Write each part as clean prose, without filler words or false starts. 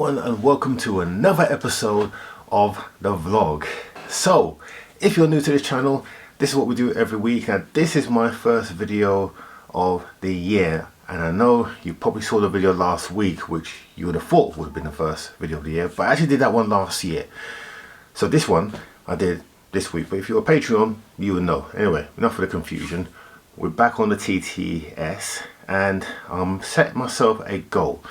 everyone, and welcome to another episode of the vlog. So if you're new to this channel, this is what we do every week, and this is my first video of the year. And I know you probably saw the video last week, which you would have thought would have been the first video of the year, but I actually did that one last year. So this one I did this week, but if you're a Patreon, you will know. Anyway, enough of the confusion. We're back on the TTS, and set myself a goal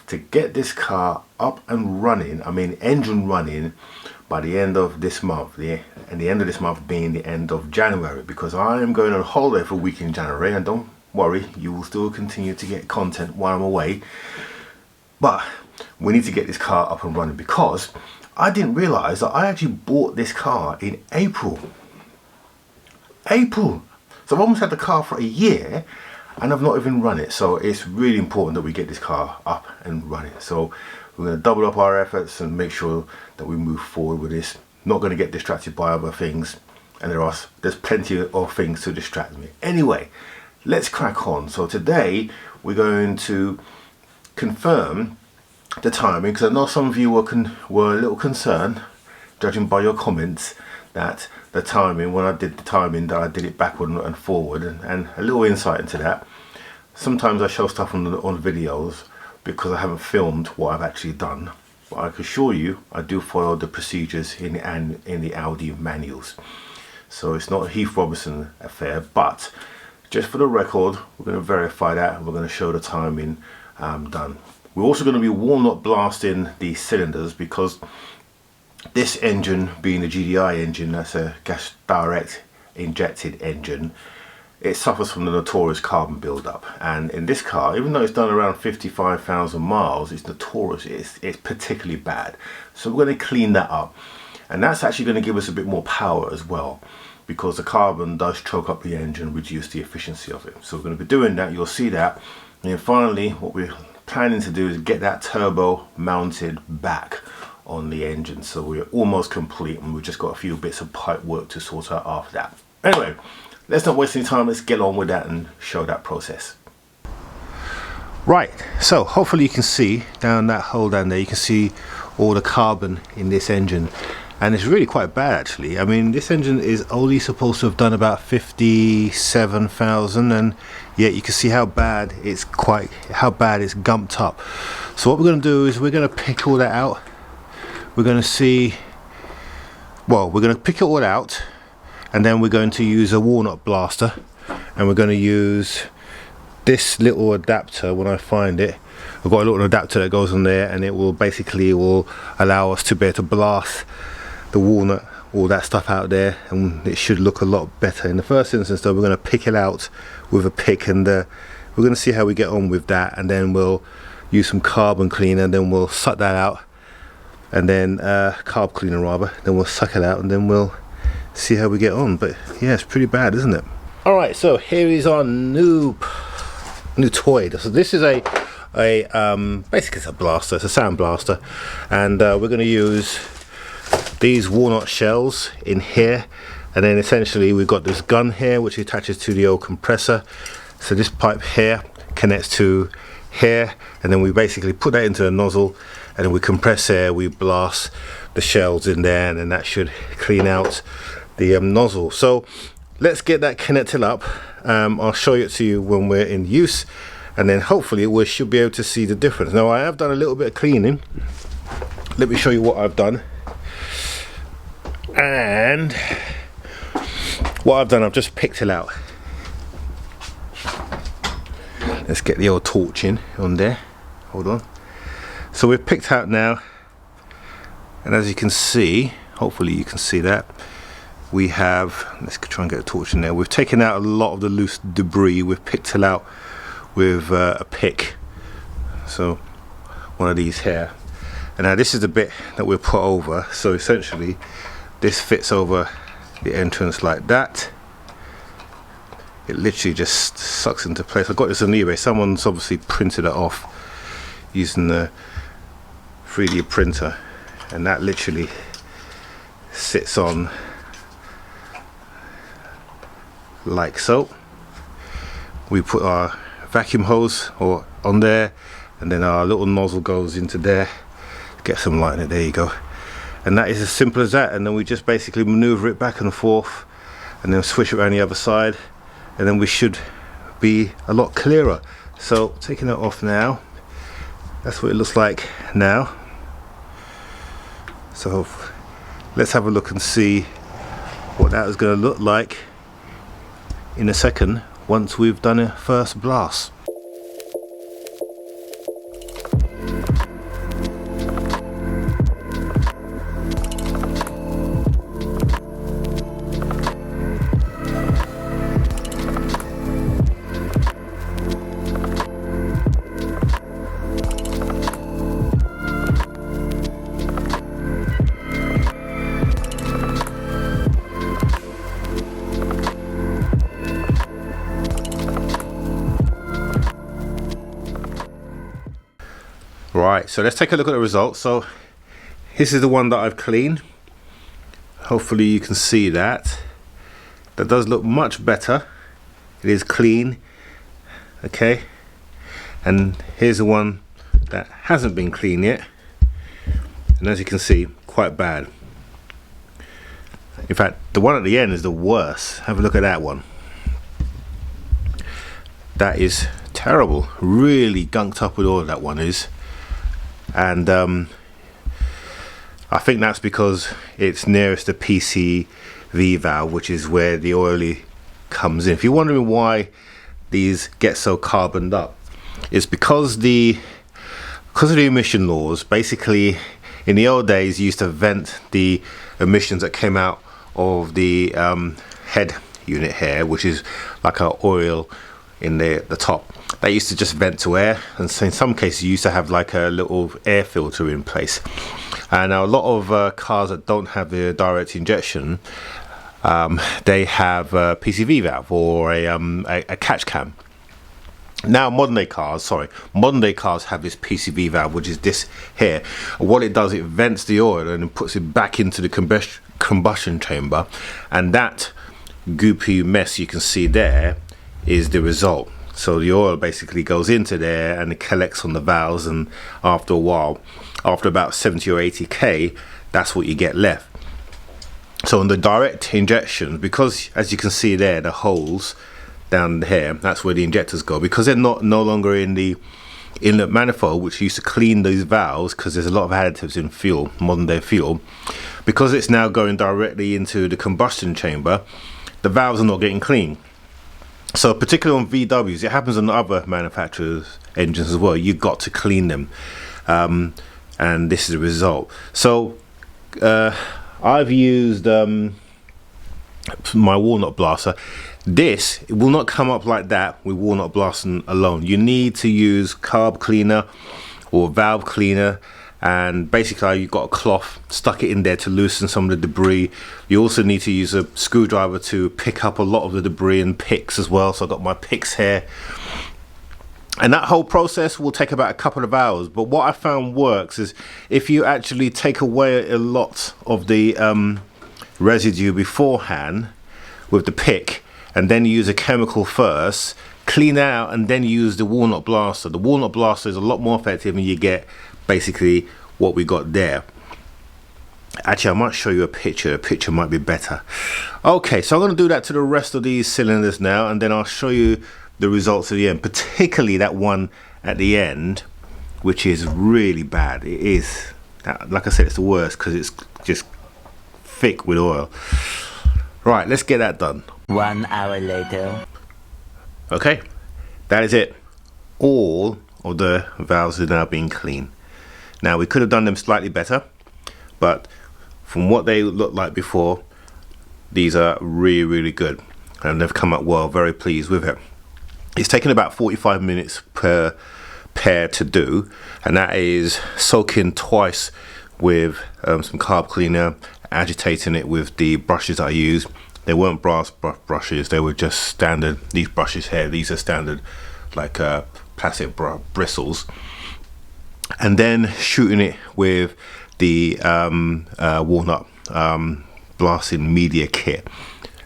to get this car up and running, engine running, by the end of this month. And the end of this month being the end of January, because I am going on holiday for a week in January, and don't worry, you will still continue to get content while I'm away. But we need to get this car up and running, because I didn't realize that I actually bought this car in April. So I've almost had the car for a year and I've not even run it. So it's really important that we get this car up and running. So we're going to double up our efforts and make sure that we move forward with this. Not going to get distracted by other things, and there's plenty of things to distract me. Anyway, let's crack on. So today we're going to confirm the timing, because I know some of you were a little concerned, judging by your comments, that the timing, when I did the timing, that I did it backward and forward, and a little insight into that. Sometimes I show stuff on videos because I haven't filmed what I've actually done, but I can assure you I do follow the procedures in the Audi manuals. So it's not a Heath Robinson affair, but just for the record, we're going to verify that, and we're going to show the timing done. We're also going to be walnut blasting the cylinders, because this engine, being a GDI engine, that's a gas direct injected engine, it suffers from the notorious carbon buildup. And in this car, even though it's done around 55,000 miles, it's notorious, it's particularly bad. So we're going to clean that up, and that's actually going to give us a bit more power as well, because the carbon does choke up the engine, reduce the efficiency of it. So we're going to be doing that, you'll see that. And then finally, what we're planning to do is get that turbo mounted back on the engine. So we're almost complete, and we've just got a few bits of pipe work to sort out after that. Anyway, let's not waste any time, let's get on with that and show that process. Right, so hopefully you can see down that hole down there, you can see all the carbon in this engine, and it's really quite bad actually. This engine is only supposed to have done about 57,000, and yet you can see how bad it's gumped up. So what we're going to do is we're going to pick all that out. We're going to pick it all out, and then we're going to use a walnut blaster, and we're going to use this little adapter. When I find it, I've got a little adapter that goes on there, and it will basically allow us to be able to blast the walnut, all that stuff out there, and it should look a lot better. In the first instance though, we're going to pick it out with a pick, and we're going to see how we get on with that, and then we'll use some carbon cleaner, and then we'll suck that out, and then carb cleaner rather, then we'll suck it out, and then we'll see how we get on. But yeah, it's pretty bad, isn't it? All right, so here is our new toy. So this is basically it's a blaster, it's a sound blaster, and we're going to use these walnut shells in here, and then essentially we've got this gun here which attaches to the old compressor. So this pipe here connects to here, and then we basically put that into the nozzle, and then we compress air, we blast the shells in there, and then that should clean out the nozzle. So let's get that connected up. I'll show it to you when we're in use, and then hopefully we should be able to see the difference. Now I have done a little bit of cleaning. Let me show you what I've done. And what I've done, I've just picked it out. Let's get the old torch in on there. Hold on. So we've picked out now, and as you can see, hopefully you can see that, we have, let's try and get a torch in there, we've taken out a lot of the loose debris. We've picked it out with a pick, so one of these here, and now this is the bit that we'll put over. So essentially this fits over the entrance like that. It literally just sucks into place. I got this on eBay. Someone's obviously printed it off using the 3D printer, and that literally sits on like so. We put our vacuum hose on there, and then our little nozzle goes into there, get some light in it. There you go. And that is as simple as that. And then we just basically maneuver it back and forth and then switch it around the other side, and then we should be a lot clearer. So taking it off now, that's what it looks like now. So let's have a look and see what that is going to look like in a second once we've done a first blast. Right, so let's take a look at the results. So this is the one that I've cleaned. Hopefully you can see that. That does look much better. It is clean. Okay. And here's the one that hasn't been cleaned yet. And as you can see, quite bad. In fact, the one at the end is the worst. Have a look at that one. That is terrible. Really gunked up with oil, that one is. And I think that's because it's nearest the PCV valve, which is where the oil comes in. If you're wondering why these get so carboned up, it's because of the emission laws. Basically, in the old days, you used to vent the emissions that came out of the head unit here, which is like our oil in the top. They used to just vent to air, and so in some cases you used to have like a little air filter in place. And now a lot of cars that don't have the direct injection, they have a PCV valve or a catch cam. Now modern day cars have this PCV valve, which is this here. What it does, it vents the oil and it puts it back into the combustion chamber, and that goopy mess you can see there is the result. So the oil basically goes into there and it collects on the valves, and after a while, after about 70 or 80k, that's what you get left. So on the direct injection, because as you can see there, the holes down here, that's where the injectors go, because they're no longer in the inlet manifold, which used to clean those valves, because there's a lot of additives in fuel, modern day fuel. Because it's now going directly into the combustion chamber, the valves are not getting clean. So particularly on VWs, it happens on other manufacturers' engines as well. You've got to clean them, and this is the result. So I've used my Walnut blaster. This, it will not come up like that with Walnut blasting alone. You need to use carb cleaner or valve cleaner, and basically you've got a cloth, stuck it in there to loosen some of the debris. You also need to use a screwdriver to pick up a lot of the debris, and picks as well. So I've got my picks here, and that whole process will take about a couple of hours. But what I found works is if you actually take away a lot of the residue beforehand with the pick, and then use a chemical first, clean out, and then use the Walnut blaster. The Walnut blaster is a lot more effective, and you get basically what we got there. Actually, I might show you a picture. A picture might be better. Okay, so I'm going to do that to the rest of these cylinders now, and then I'll show you the results at the end, particularly that one at the end, which is really bad. It is, like I said, it's the worst because it's just thick with oil. Right, let's get that done. 1 hour later. Okay, that is it. All of the valves are now being cleaned. Now, we could have done them slightly better, but from what they looked like before, these are really, really good, and they've come up well. Very pleased with it. It's taken about 45 minutes per pair to do, and that is soaking twice with some carb cleaner, agitating it with the brushes I use. They weren't brass brushes, they were just standard, these brushes here, these are standard like plastic bristles. And then shooting it with the Walnut blasting media kit.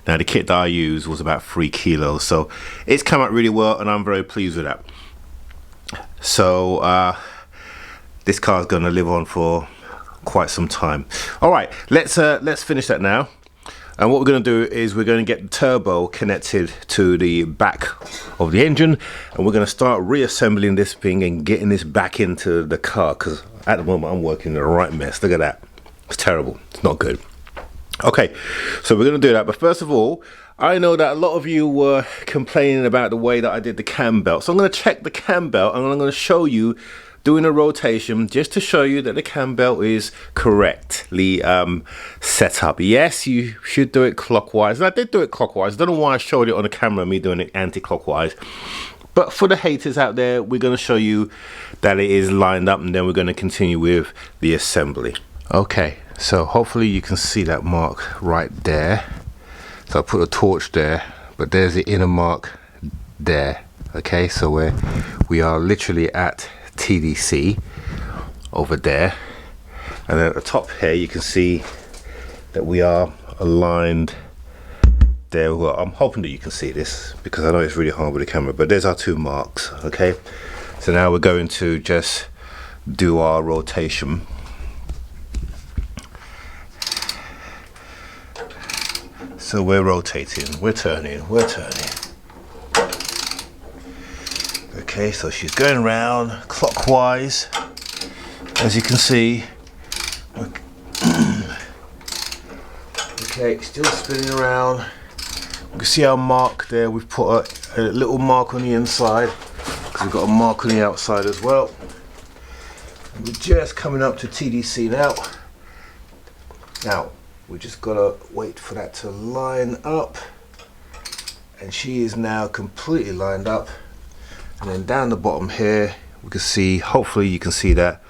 Now the kit that I used was about 3 kilos, so it's come out really well, and I'm very pleased with that. So this car is going to live on for quite some time. All right, let's finish that now. And what we're going to do is we're going to get the turbo connected to the back of the engine, and we're going to start reassembling this thing and getting this back into the car, because at the moment I'm working in a right mess. Look at that. It's terrible. It's not good. Okay, so we're going to do that. But first of all, I know that a lot of you were complaining about the way that I did the cam belt. So I'm going to check the cam belt, and I'm going to show you doing a rotation just to show you that the cam belt is correctly set up. Yes, you should do it clockwise, and I did do it clockwise. I don't know why I showed it on the camera, me doing it anti-clockwise, but for the haters out there, we're going to show you that it is lined up, and then we're going to continue with the assembly. Okay, so hopefully you can see that mark right there. So I put a torch there, but there's the inner mark there. Okay, so we are literally at TDC over there, and then at the top here you can see that we are aligned there. Well, I'm hoping that you can see this because I know it's really hard with the camera, but there's our two marks. Okay, so now we're going to just do our rotation. So we're rotating, we're turning. Okay, so she's going around clockwise, as you can see. Okay, still spinning around. You can see our mark there. We've put a little mark on the inside because we've got a mark on the outside as well. And we're just coming up to TDC now. Now, we just gotta wait for that to line up. And she is now completely lined up. And then down the bottom here, we can see, hopefully you can see that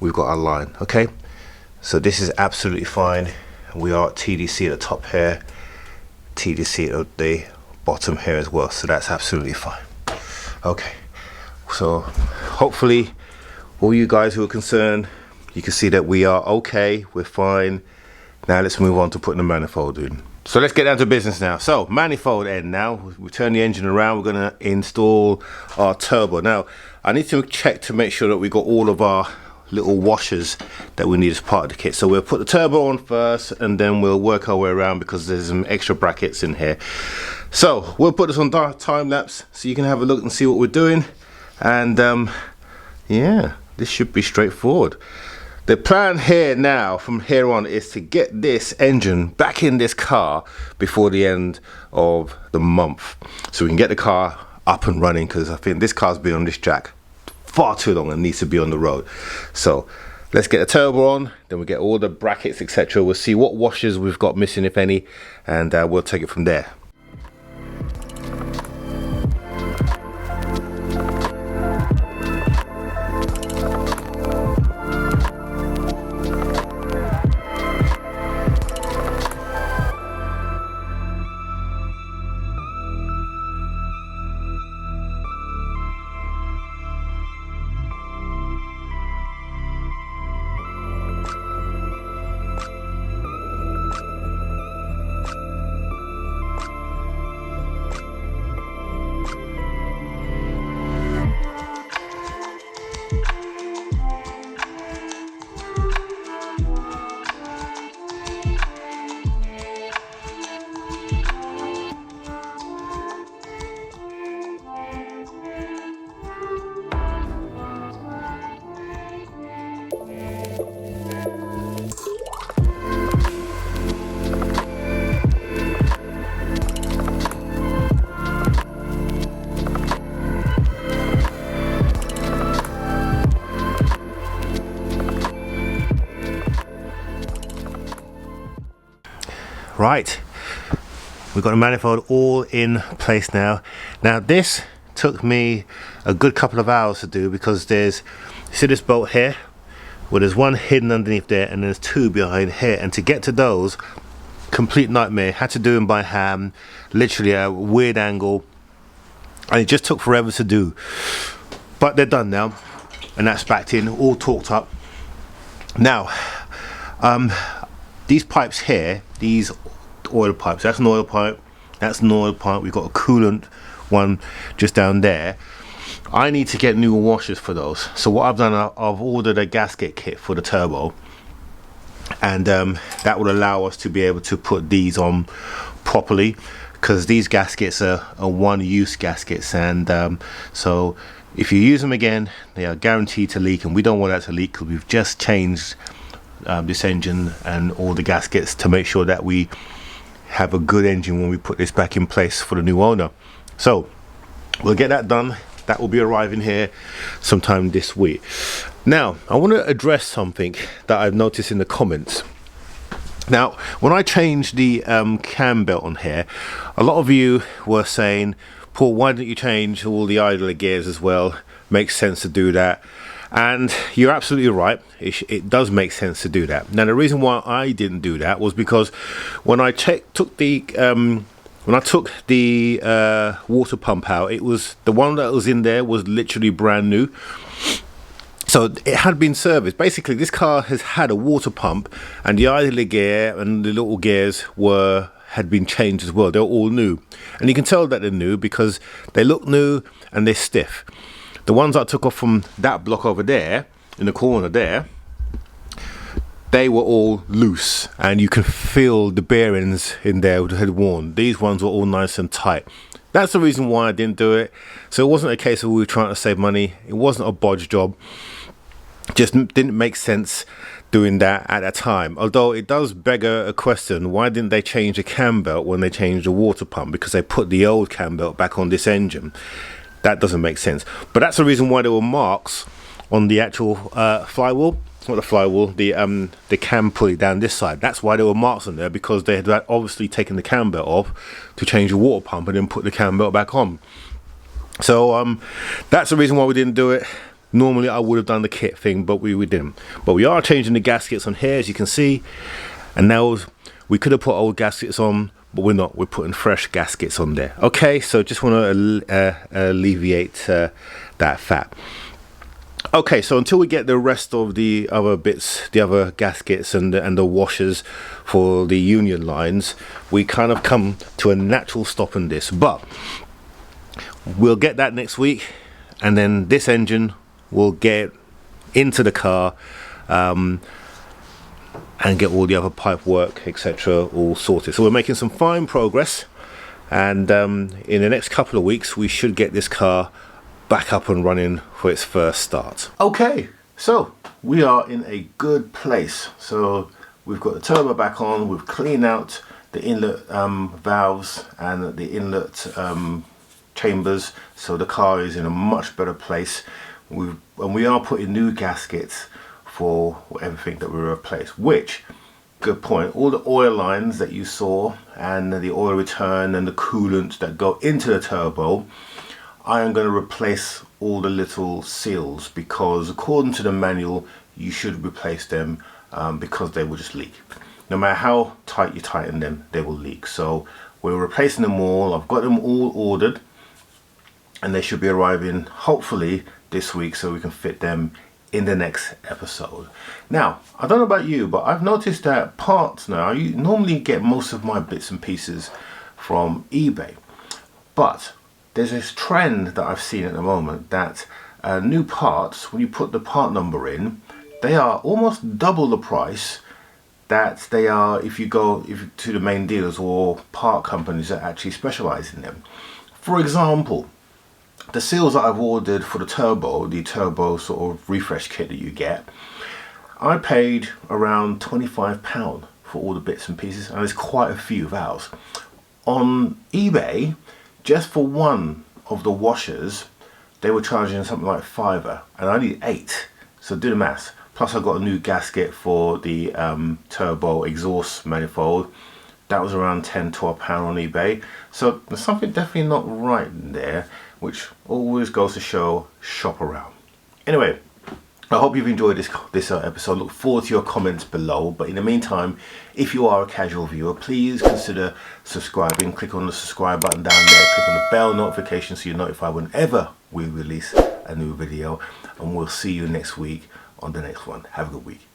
we've got our line. Okay, so this is absolutely fine. We are at TDC at the top here, TDC at the bottom here as well, so that's absolutely fine. Okay, so hopefully all you guys who are concerned, you can see that we are okay, we're fine. Now let's move on to putting the manifold in. So let's get down to business now. So manifold end now. We turn the engine around. We're going to install our turbo. Now I need to check to make sure that we got all of our little washers that we need as part of the kit. So we'll put the turbo on first, and then we'll work our way around because there's some extra brackets in here. So we'll put this on time lapse so you can have a look and see what we're doing. And yeah, this should be straightforward. The plan here now, from here on, is to get this engine back in this car before the end of the month, so we can get the car up and running, because I think this car's been on this track far too long and needs to be on the road. So let's get the turbo on, then we'll get all the brackets, etc. We'll see what washers we've got missing, if any, and we'll take it from there. Right, we've got the manifold all in place now. Now this took me a good couple of hours to do, because there's, see this bolt here? Well, there's one hidden underneath there, and there's two behind here, and to get to those, complete nightmare. Had to do them by hand, literally a weird angle, and it just took forever to do. But they're done now, and that's backed in, all torqued up. Now, these pipes here, these oil pipes, that's an oil pipe, that's an oil pipe, we've got a coolant one just down there. I need to get new washers for those. So what I've done, I've ordered a gasket kit for the turbo, and that will allow us to be able to put these on properly, because these gaskets are one-use gaskets, and so if you use them again, they are guaranteed to leak, and we don't want that to leak because we've just changed this engine and all the gaskets to make sure that we have a good engine when we put this back in place for the new owner. So we'll get that done. That will be arriving here sometime this week. Now, I want to address something that I've noticed in the comments. Now, when I changed the cam belt on here, a lot of you were saying, Paul, why didn't you change all the idler gears as well? Makes sense to do that. And you're absolutely right. It does make sense to do that. Now, the reason why I didn't do that was because when I took the water pump out, it was the one that was in there was literally brand new. So it had been serviced. Basically, this car has had a water pump, and the idler gear and the little gears had been changed as well. They're all new, and you can tell that they're new because they look new and they're stiff. The ones I took off from that block over there in the corner there, they were all loose, and you can feel the bearings in there had worn. These ones were all nice and tight. That's the reason why I didn't do it. So it wasn't a case of we were trying to save money. It wasn't a bodge job. Just didn't make sense doing that at that time. Although it does beg a question, why didn't they change the cam belt when they changed the water pump? Because they put the old cam belt back on this engine. That doesn't make sense. But that's the reason why there were marks on the actual flywheel. Not the flywheel, the cam pulley down this side. That's why there were marks on there, because they had obviously taken the cam belt off to change the water pump and then put the cam belt back on. So that's the reason why we didn't do it. Normally I would have done the kit thing, but we didn't. But we are changing the gaskets on here, as you can see. And now we could have put old gaskets on, but we're not. We're putting fresh gaskets on there. Okay, so just want to alleviate that fact. Okay, so until we get the rest of the other bits, the other gaskets and the washers for the union lines, we kind of come to a natural stop in this. But we'll get that next week, and then this engine will get into the car and get all the other pipe work, etc., all sorted. So we're making some fine progress, and in the next couple of weeks we should get this car back up and running for its first start. Okay, so we are in a good place. So we've got the turbo back on, we've cleaned out the inlet valves and the inlet chambers, so the car is in a much better place. And we are putting new gaskets for everything that we replace, which, good point, all the oil lines that you saw and the oil return and the coolant that go into the turbo, I am going to replace all the little seals, because according to the manual you should replace them because they will just leak. No matter how tight you tighten them, they will leak. So we're replacing them all. I've got them all ordered, and they should be arriving hopefully this week, so we can fit them in the next episode. Now, I don't know about you, but I've noticed that parts now, I normally get most of my bits and pieces from eBay, but there's this trend that I've seen at the moment that new parts, when you put the part number in, they are almost double the price that they are if you go to the main dealers or part companies that actually specialize in them. For example, the seals that I've ordered for the turbo sort of refresh kit that you get, I paid around £25 for all the bits and pieces, and there's quite a few valves. On eBay, just for one of the washers, they were charging something like £5, and I need 8. So do the maths. Plus I got a new gasket for the turbo exhaust manifold. That was around £10–12 on eBay. So there's something definitely not right in there, which always goes to show, shop around. Anyway, I hope you've enjoyed this episode. Look forward to your comments below. But in the meantime, if you are a casual viewer, please consider subscribing. Click on the subscribe button down there. Click on the bell notification so you're notified whenever we release a new video. And we'll see you next week on the next one. Have a good week.